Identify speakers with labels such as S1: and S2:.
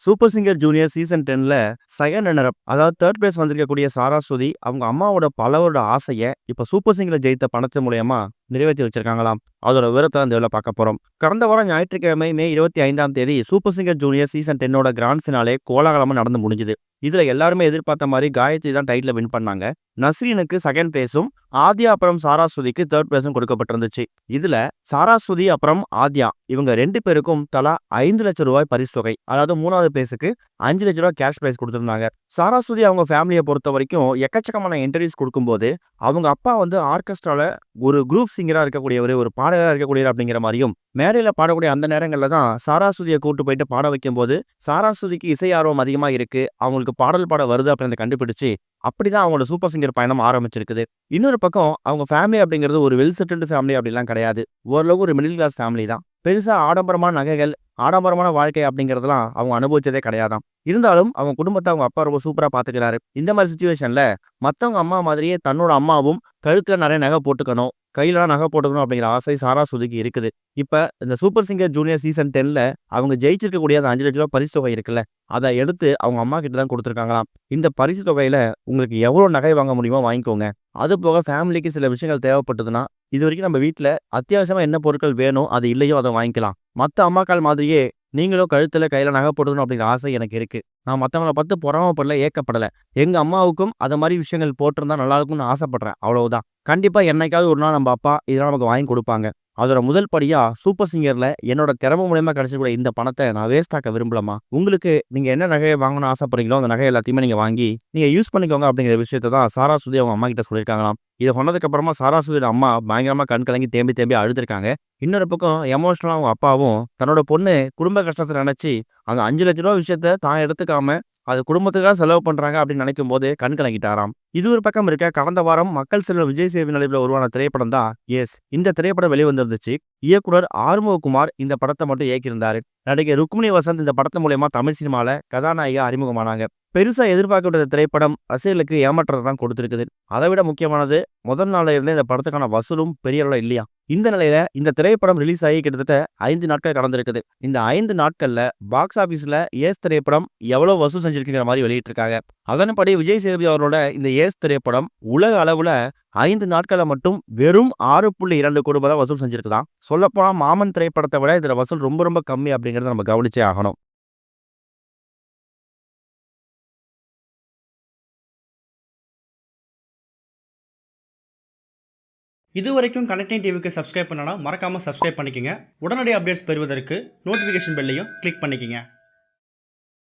S1: Super Singer Junior season 10ல second runner up அதாவது third place வந்திருக்கக்கூடிய சாராஸ்வதி அவங்க அம்மாவோட பலரோட ஆசையை இப்ப சூப்பர் சிங்கர்ல ஜெயித்த பணத்து மூலயமா நிறைவேற்றி வச்சிருக்காங்களாம். அதோட விவரத்தை அந்த இதில் பார்க்க போறோம். கடந்த வாரம் ஞாயிற்றுக்கிழமை May 25 Super Singer Junior season 10ஓட கிராண்ட் ஃபினாலே கோலாகலமா நடந்து முடிஞ்சுது. இதுல எல்லாருமே எதிர்பார்த்த மாதிரி காயத்ரி தான் டைட்டில் வின் பண்ணாங்க. நஸ்ரீனுக்கு செகண்ட் பிளேஸும் ஆத்யா அப்புறம் சாராஸ்வதிக்கு தேர்ட் பிளேஸும் கொடுக்கப்பட்டிருந்துச்சு. இதுல சாராஸ்வதி அப்புறம் ஆத்யா இவங்க 2 பேருக்கும் தலா 5 லட்சம் ரூபாய் பரிசு தொகை, அதாவது 3வது பிளேஸுக்கு 5 லட்சம் ரூபாய் கேஷ் பிரைஸ் கொடுத்திருந்தாங்க. சாராஸ்வதி அவங்க ஃபேமிலியை பொறுத்த வரைக்கும் எக்கச்சக்கமான இன்டர்வியூஸ் கொடுக்கும்போது அவங்க அப்பா ஆர்கெஸ்ட்ரால ஒரு குரூப் சிங்கரா இருக்கக்கூடியவர், ஒரு பாடகரா இருக்கக்கூடியவர் அப்படிங்கிற மாதிரியும் மேடையில பாடக்கூடிய அந்த நேரங்கள்ல தான் சாராஸ்வதியை கூட்டு போயிட்டு பாட வைக்கும் போது சாராஸ்வதிக்கு இசை ஆர்வம் அதிகமா இருக்கு, அவங்களுக்கு பாடல் பாட வருது அப்படின்னு கண்டுபிடிச்சு அப்படிதான் அவங்களோட சூப்பர் சிங்கர் பயணம் ஆரம்பிச்சிருக்குது. இன்னொரு பக்கம் அவங்க ஃபேமிலி அப்படிங்கிறது ஒரு வெல் செட்டில்டு ஃபேமிலி அப்படிலாம் கிடையாது. ஓரளவு ஒரு மிடில் கிளாஸ் ஃபேமிலி தான். பெருசா ஆடம்பரமான நகைகள், ஆடம்பரமான வாழ்க்கை அப்படிங்கிறதுலாம் அவங்க அனுபவிச்சதே கிடையாதாம். இருந்தாலும் அவங்க குடும்பத்தை அவங்க அப்பா ரொம்ப சூப்பரா பாத்துக்கிறாரு. இந்த மாதிரி சுச்சுவேஷன்ல மத்தவங்க அம்மா மாதிரியே தன்னோட அம்மாவும் கழுத்துல நிறைய நகை போட்டுக்கணும், கையில நகை போட்டுக்கணும் அப்படிங்கிற ஆசை சாராஸ்வதிக்கு இருக்குது. இப்ப இந்த சூப்பர் சிங்கர் ஜூனியர் சீசன் 10ல அவங்க ஜெயிச்சிருக்கக்கூடிய அந்த 5 லட்ச ரூபாய் பரிசு தொகை இருக்குல்ல, அதை எடுத்து அவங்க அம்மா கிட்ட தான் கொடுத்துருக்காங்களாம். இந்த பரிசு தொகையில உங்களுக்கு எவ்வளவு நகை வாங்க முடியுமோ வாங்கிக்கோங்க. அது போக ஃபேமிலிக்கு சில விஷயங்கள் தேவைப்பட்டதுன்னா இது வரைக்கும் நம்ம வீட்டுல அத்தியாவசியமா என்ன பொருட்கள் வேணும், அது இல்லையோ அதை வாங்கிக்கலாம். மற்ற அம்மாக்கள் மாதிரியே நீங்களும் கழுத்துல கையில நகை போடணும் அப்படிங்கிற ஆசை எனக்கு இருக்கு. நான் மற்றவங்களை பார்த்து பொறாமப்படல, ஏக்கப்படல. எங்க அம்மாவுக்கும் அதை மாதிரி விஷயங்கள் போட்டிருந்தா நல்லா இருக்கும்னு ஆசைப்படுறேன், அவ்வளவுதான். கண்டிப்பா என்னைக்காவது ஒரு நாள் நம்ம அப்பா இதெல்லாம் நமக்கு வாங்கி கொடுப்பாங்க. அதோட முதல் படியா சூப்பர் சிங்கர்ல என்னோட திறமை மூலமா கிடைச்சக்கூடிய இந்த பணத்தை நான் வேஸ்ட் ஆக்க விரும்பலாமா? உங்களுக்கு நீங்க என்ன நகையை வாங்கணும்னு ஆசைப்படுறீங்களோ அந்த நகை எல்லாத்தையுமே நீங்க வாங்கி நீங்க யூஸ் பண்ணிக்கோங்க அப்படிங்கிற விஷயத்தை தான் சாராஸ்வதி அவங்க அம்மா கிட்ட சொல்லியிருக்காங்களாம். இதை சொன்னதுக்கு அப்புறமா சாராஸ்வதியோட அம்மா பயங்கரமா கண் கலங்கி தேம்பி தேம்பி அழுதுருக்காங்க. இன்னொரு பக்கம் எமோஷனலா அவங்க அப்பாவும் தன்னோட பொண்ணு குடும்ப கஷ்டத்தை நினைச்சு அந்த 5 லட்ச ரூபா விஷயத்த தான் எடுத்துக்காம அது குடும்பத்துக்காக செலவு பண்றாங்க அப்படின்னு நினைக்கும் போது கண் கலங்கிட்டாராம். இது ஒரு பக்கம் இருக்க, கடந்த வாரம் மக்கள் செல்வர் விஜய் சேவி நடிப்பில் உருவான திரைப்படம் தான் எஸ். இந்த திரைப்படம் வெளிவந்திருந்துச்சு. இயக்குனர் ஆறுமுககுமார் இந்த படத்தை மட்டும் இயக்கியிருந்தாரு. நடிகை ருக்மிணி வசந்த் இந்த படத்து மூலயமா தமிழ் சினிமால கதாநாயகா அறிமுகமானாங்க. பெருசா எதிர்பார்க்கப்பட்ட திரைப்படம் ரசிகர்களுக்கு ஏமாற்றத்தை தான் கொடுத்திருக்குது. அதை விட முக்கியமானது முதல் நாள்ல இருந்தே இந்த படத்துக்கான வசூலும் பெரிய அளவில் இல்லையா. இந்த நிலையில இந்த திரைப்படம் ரிலீஸ் ஆகி கிட்டத்தட்ட 5 நாட்கள் கடந்திருக்குது. இந்த 5 நாட்கள்ல பாக்ஸ் ஆபீஸ்ல ஏஸ் திரைப்படம் எவ்வளவு வசூல் செஞ்சிருக்கிற மாதிரி வெளியிட்டிருக்காங்க. அதன்படி விஜய் சேதுபதி அவரோட இந்த ஏஸ் திரைப்படம் உலக அளவுல 5 நாட்கள்ல மட்டும் வெறும் 6.2 கோடி ரூபாய் தான் வசூல் செஞ்சிருக்குதான். சொல்லப்போனா மாமன் திரைப்படத்தை விட இதுல வசூல் ரொம்ப ரொம்ப கம்மி அப்படிங்கறத நம்ம கவனிச்சே ஆகணும்.
S2: இதுவரைக்கும் கனெக்டிங் டிவிக்கு சப்ஸ்கிரைப் பண்ணனா மறக்காம சப்ஸ்கிரைப் பண்ணிக்கங்க. உடனடி அப்டேட்ஸ் பெறுவதற்கு நோட்டிஃபிகேஷன் பெல்லையும் கிளிக் பண்ணிக்கங்க.